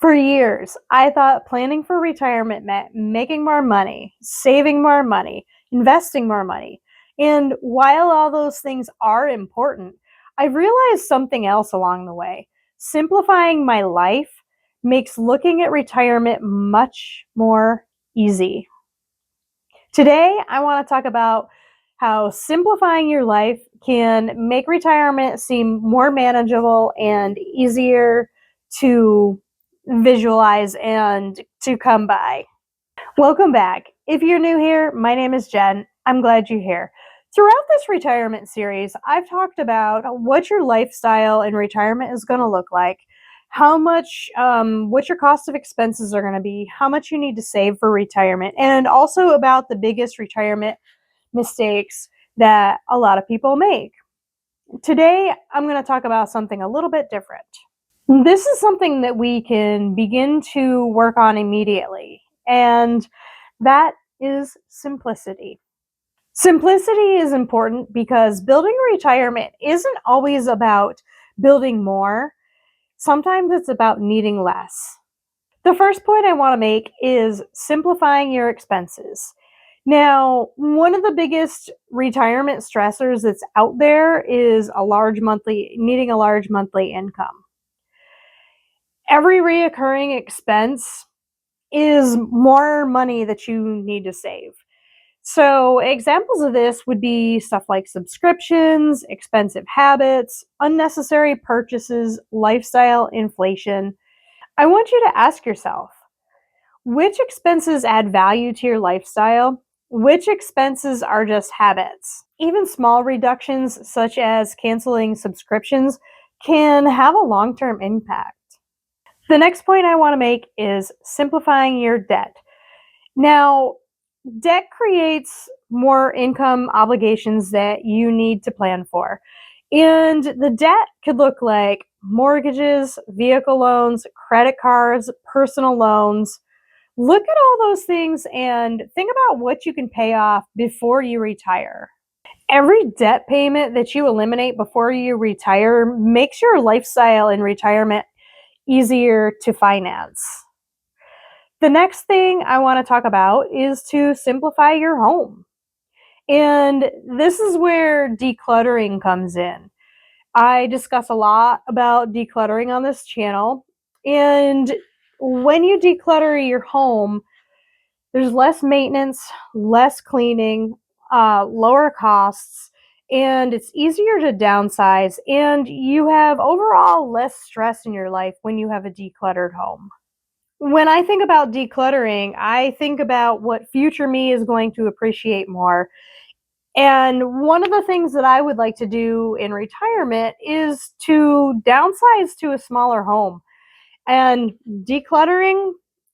For years, I thought planning for retirement meant making more money, saving more money, investing more money. And while all those things are important, I realized something else along the way. Simplifying my life makes looking at retirement much more easy. Today, I want to talk about how simplifying your life can make retirement seem more manageable and easier to visualize and to come by. Welcome back. If you're new here, my name is Jen. I'm glad you're here. Throughout this retirement series, I've talked about what your lifestyle in retirement is going to look like, how much, what your cost of expenses are going to be, how much you need to save for retirement, and also about the biggest retirement mistakes that a lot of people make. Today, I'm going to talk about something a little bit different. This is something that we can begin to work on immediately, and that is simplicity. Simplicity is important because building retirement isn't always about building more. Sometimes it's about needing less. The first point I want to make is simplifying your expenses. Now, one of the biggest retirement stressors that's out there is needing a large monthly income. Every reoccurring expense is more money that you need to save. So, examples of this would be stuff like subscriptions, expensive habits, unnecessary purchases, lifestyle inflation. I want you to ask yourself, which expenses add value to your lifestyle? Which expenses are just habits? Even small reductions, such as canceling subscriptions, can have a long-term impact. The next point I want to make is simplifying your debt. Now, debt creates more income obligations that you need to plan for. And the debt could look like mortgages, vehicle loans, credit cards, personal loans. Look at all those things and think about what you can pay off before you retire. Every debt payment that you eliminate before you retire makes your lifestyle in retirement easier to finance. The next thing I want to talk about is to simplify your home. And this is where decluttering comes in. I discuss a lot about decluttering on this channel. And when you declutter your home, there's less maintenance, less cleaning, lower costs, and it's easier to downsize. And you have overall less stress in your life when you have a decluttered home. When I think about decluttering, I think about what future me is going to appreciate more. And one of the things that I would like to do in retirement is to downsize to a smaller home. And decluttering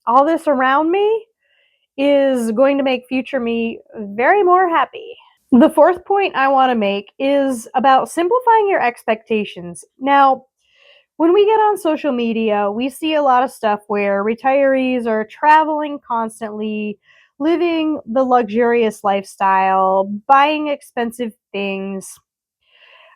all this around me is going to make future me very more happy. The fourth point I want to make is about simplifying your expectations. Now, when we get on social media, we see a lot of stuff where retirees are traveling constantly, living the luxurious lifestyle, buying expensive things,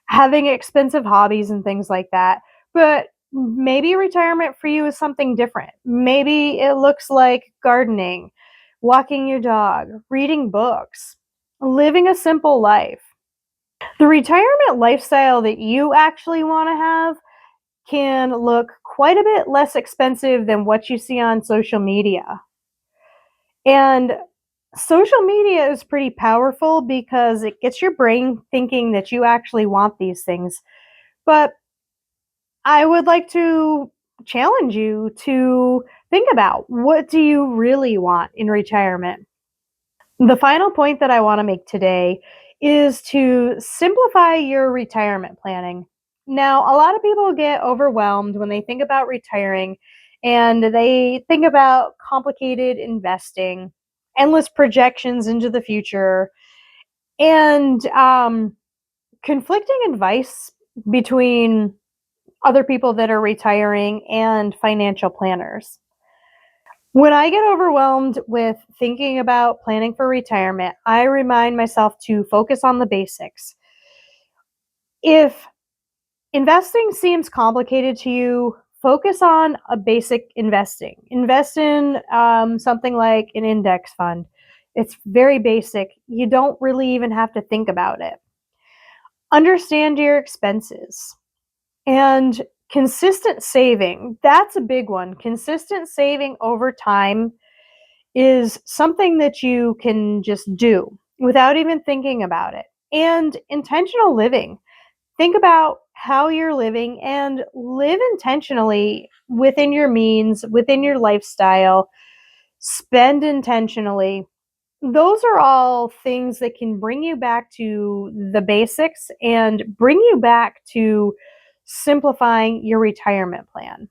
having expensive hobbies and things like that. But maybe retirement for you is something different. Maybe it looks like gardening, walking your dog, reading books, living a simple life. The retirement lifestyle that you actually want to have can look quite a bit less expensive than what you see on social media. And social media is pretty powerful because it gets your brain thinking that you actually want these things. But I would like to challenge you to think about, what do you really want in retirement? The final point that I want to make today is to simplify your retirement planning. Now, a lot of people get overwhelmed when they think about retiring, and they think about complicated investing, endless projections into the future, and conflicting advice between other people that are retiring and financial planners. When I get overwhelmed with thinking about planning for retirement, I remind myself to focus on the basics. If investing seems complicated to you, focus on a basic investing. Invest in something like an index fund. It's very basic. You don't really even have to think about it. Understand your expenses. And consistent saving, that's a big one. Consistent saving over time is something that you can just do without even thinking about it. And intentional living. Think about how you're living and live intentionally within your means, within your lifestyle. Spend intentionally. Those are all things that can bring you back to the basics and bring you back to simplifying your retirement plan.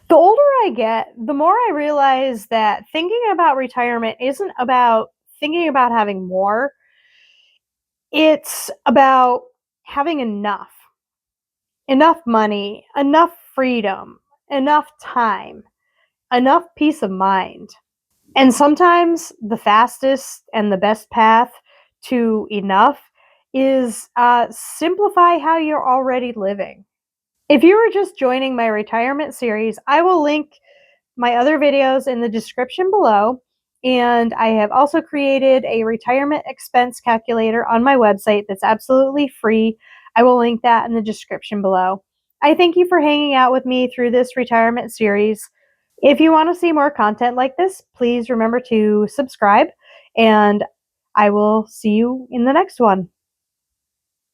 The older I get, the more I realize that thinking about retirement isn't about thinking about having more, it's about having enough money, enough freedom, enough time, enough peace of mind. And sometimes the fastest and the best path to enough is simplify how you're already living. If you were just joining my retirement series, I will link my other videos in the description below. And I have also created a retirement expense calculator on my website that's absolutely free. I will link that in the description below. I thank you for hanging out with me through this retirement series. If you want to see more content like this, please remember to subscribe, and I will see you in the next one.